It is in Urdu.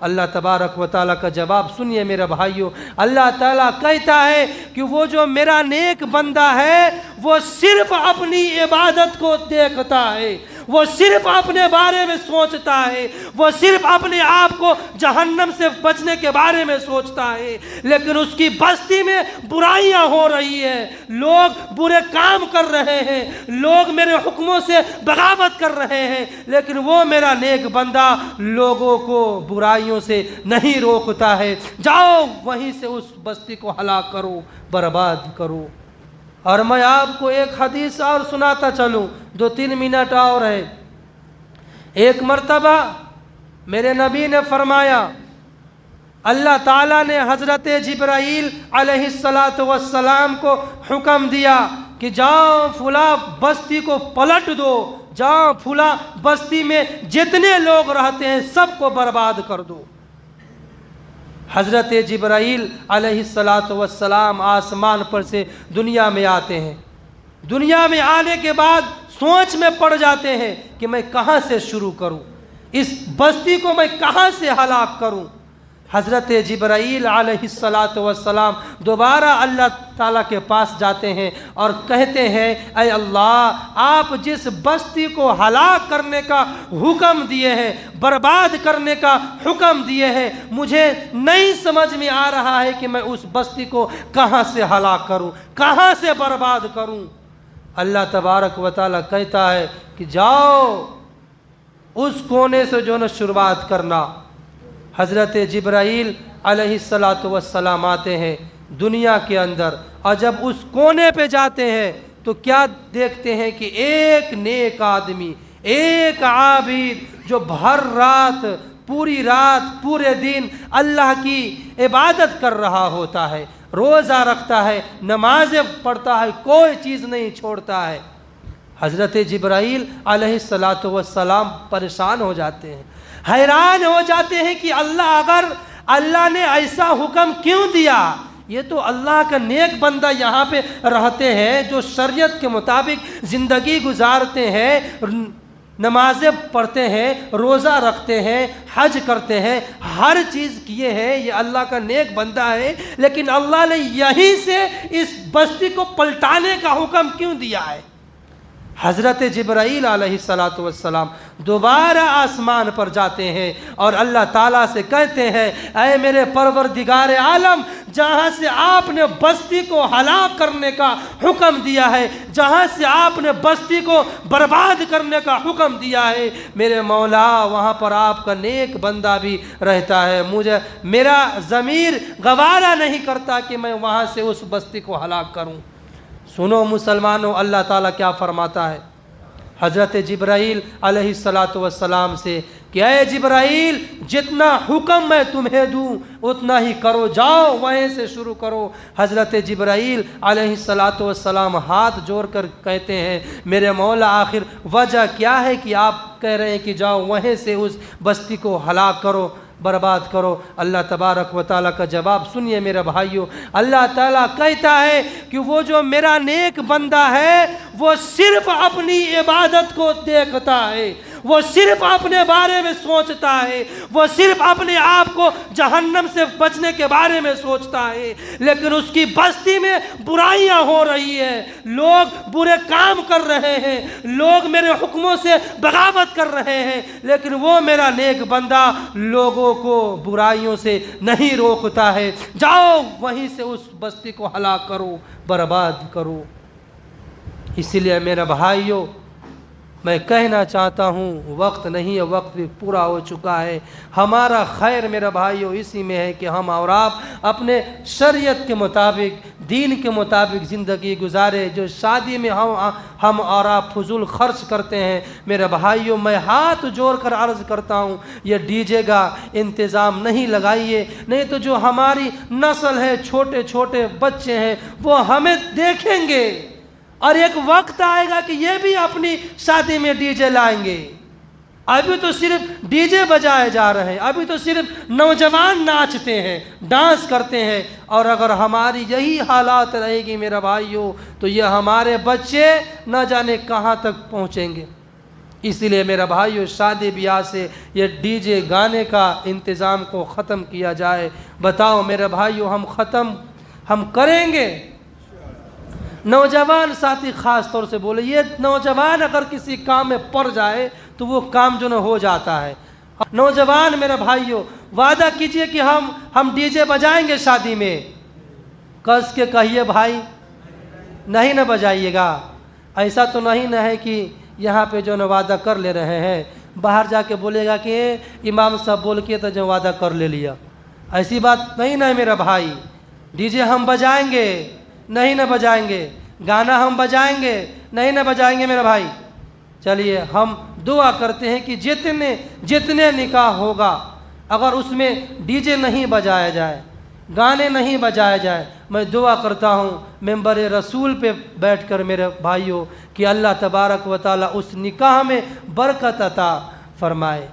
اللہ تبارک و تعالیٰ کا جواب سنیے میرے بھائیوں۔ اللہ تعالیٰ کہتا ہے کہ وہ جو میرا نیک بندہ ہے وہ صرف اپنی عبادت کو دیکھتا ہے، وہ صرف اپنے بارے میں سوچتا ہے، وہ صرف اپنے آپ کو جہنم سے بچنے کے بارے میں سوچتا ہے، لیکن اس کی بستی میں برائیاں ہو رہی ہیں، لوگ برے کام کر رہے ہیں، لوگ میرے حکموں سے بغاوت کر رہے ہیں، لیکن وہ میرا نیک بندہ لوگوں کو برائیوں سے نہیں روکتا ہے۔ جاؤ وہیں سے اس بستی کو ہلاک کرو، برباد کرو۔ اور میں آپ کو ایک حدیث اور سناتا چلوں، 2-3 منٹ اور ہے۔ ایک مرتبہ میرے نبی نے فرمایا، اللہ تعالیٰ نے حضرت جبرائیل علیہ السلام کو حکم دیا کہ جاؤ فلاں بستی کو پلٹ دو، جاؤ فلاں بستی میں جتنے لوگ رہتے ہیں سب کو برباد کر دو۔ حضرت جبرائیل علیہ السلام آسمان پر سے دنیا میں آتے ہیں۔ دنیا میں آنے کے بعد سوچ میں پڑ جاتے ہیں کہ میں کہاں سے شروع کروں، اس بستی کو میں کہاں سے ہلاک کروں۔ حضرت جبرائیل علیہ السلام دوبارہ اللہ تعالیٰ کے پاس جاتے ہیں اور کہتے ہیں، اے اللہ، آپ جس بستی کو ہلاک کرنے کا حکم دیے ہیں، برباد کرنے کا حکم دیے ہیں، مجھے نہیں سمجھ میں آ رہا ہے کہ میں اس بستی کو کہاں سے ہلاک کروں، کہاں سے برباد کروں۔ اللہ تبارک و تعالیٰ کہتا ہے کہ جاؤ اس کونے سے جو شروعات کرنا۔ حضرت جبرائیل علیہ السلام آتے ہیں دنیا کے اندر، اور جب اس کونے پہ جاتے ہیں تو کیا دیکھتے ہیں کہ ایک نیک آدمی، ایک عابد جو بھر رات، پوری رات، پورے دن اللہ کی عبادت کر رہا ہوتا ہے، روزہ رکھتا ہے، نمازیں پڑھتا ہے، کوئی چیز نہیں چھوڑتا ہے۔ حضرت جبرائیل علیہ السلام پریشان ہو جاتے ہیں، حیران ہو جاتے ہیں کہ اگر اللہ نے ایسا حکم کیوں دیا؟ یہ تو اللہ کا نیک بندہ یہاں پہ رہتے ہیں، جو شریعت کے مطابق زندگی گزارتے ہیں، نمازیں پڑھتے ہیں، روزہ رکھتے ہیں، حج کرتے ہیں، ہر چیز کیے ہیں، یہ اللہ کا نیک بندہ ہے، لیکن اللہ نے یہیں سے اس بستی کو پلٹانے کا حکم کیوں دیا ہے؟ حضرت جبرائیل علیہ السلام دوبارہ آسمان پر جاتے ہیں اور اللہ تعالیٰ سے کہتے ہیں، اے میرے پروردگار عالم، جہاں سے آپ نے بستی کو ہلاک کرنے کا حکم دیا ہے، جہاں سے آپ نے بستی کو برباد کرنے کا حکم دیا ہے، میرے مولا وہاں پر آپ کا نیک بندہ بھی رہتا ہے، میرا ضمیر گوارا نہیں کرتا کہ میں وہاں سے اس بستی کو ہلاک کروں۔ سنو مسلمانوں، اللہ تعالیٰ کیا فرماتا ہے حضرت جبرائیل علیہ السلام سے کہ اے جبرائیل، جتنا حکم میں تمہیں دوں اتنا ہی کرو، جاؤ وہیں سے شروع کرو۔ حضرت جبرائیل علیہ السلام ہاتھ جوڑ کر کہتے ہیں، میرے مولا آخر وجہ کیا ہے کہ آپ کہہ رہے ہیں کہ جاؤ وہیں سے اس بستی کو ہلاک کرو، برباد کرو؟ اللہ تبارک و تعالیٰ کا جواب سنیے میرے بھائیوں۔ اللہ تعالیٰ کہتا ہے کہ وہ جو میرا نیک بندہ ہے وہ صرف اپنی عبادت کو دیکھتا ہے، وہ صرف اپنے بارے میں سوچتا ہے، وہ صرف اپنے آپ کو جہنم سے بچنے کے بارے میں سوچتا ہے، لیکن اس کی بستی میں برائیاں ہو رہی ہیں، لوگ برے کام کر رہے ہیں، لوگ میرے حکموں سے بغاوت کر رہے ہیں، لیکن وہ میرا نیک بندہ لوگوں کو برائیوں سے نہیں روکتا ہے۔ جاؤ وہیں سے اس بستی کو ہلاک کرو، برباد کرو۔ اسی لیے میرے بھائیوں، میں کہنا چاہتا ہوں، وقت نہیں ہے، وقت بھی پورا ہو چکا ہے۔ ہمارا خیر میرے بھائیوں اسی میں ہے کہ ہم اور آپ اپنے شریعت کے مطابق، دین کے مطابق زندگی گزارے۔ جو شادی میں ہم اور آپ فضول خرچ کرتے ہیں، میرے بھائیوں میں ہاتھ جوڑ کر عرض کرتا ہوں، یہ ڈی جے کا انتظام نہیں لگائیے، نہیں تو جو ہماری نسل ہے، چھوٹے چھوٹے بچے ہیں، وہ ہمیں دیکھیں گے اور ایک وقت آئے گا کہ یہ بھی اپنی شادی میں ڈی جے لائیں گے۔ ابھی تو صرف ڈی جے بجائے جا رہے ہیں، ابھی تو صرف نوجوان ناچتے ہیں، ڈانس کرتے ہیں، اور اگر ہماری یہی حالات رہے گی میرے بھائیوں تو یہ ہمارے بچے نہ جانے کہاں تک پہنچیں گے۔ اسی لیے میرا بھائیو شادی بیاہ سے یہ ڈی جے گانے کا انتظام کو ختم کیا جائے۔ بتاؤ میرے بھائیو ہم کریں گے؟ نوجوان ساتھی خاص طور سے بولے، یہ نوجوان اگر کسی کام میں پڑ جائے تو وہ کام جو ہو جاتا ہے۔ نوجوان میرے بھائیو وعدہ کیجئے کہ ہم ڈی جے بجائیں گے شادی میں، کس کے کہیے بھائی، نہیں نہ بجائیے گا۔ ایسا تو نہیں نہ ہے کہ یہاں پہ جو وعدہ کر لے رہے ہیں، باہر جا کے بولے گا کہ امام صاحب بول کے تو جو وعدہ کر لے لیا، ایسی بات نہیں نہ میرا بھائی۔ ڈی جے ہم بجائیں گے، نہیں نہ بجائیں گے، گانا ہم بجائیں گے، نہیں نہ بجائیں گے میرا بھائی۔ چلیے ہم دعا کرتے ہیں کہ جتنے نکاح ہوگا اگر اس میں ڈی جے نہیں بجایا جائے، گانے نہیں بجائے جائے، میں دعا کرتا ہوں ممبر رسول پہ بیٹھ کر میرے بھائیوں کہ اللہ تبارک و تعالی اس نکاح میں برکت عطا فرمائے۔